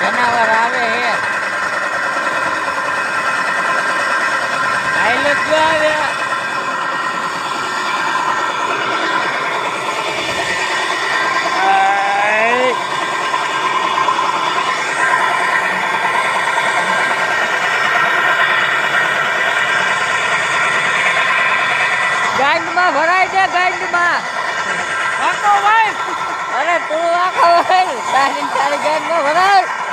જનાવર આવે હે પાયલટ જો આવે ગાંડમાં ભરાય છે ગાંડમાં આખો ભાઈ અરે તું આખો ભાઈ તારી ગાંડમાં ભરાય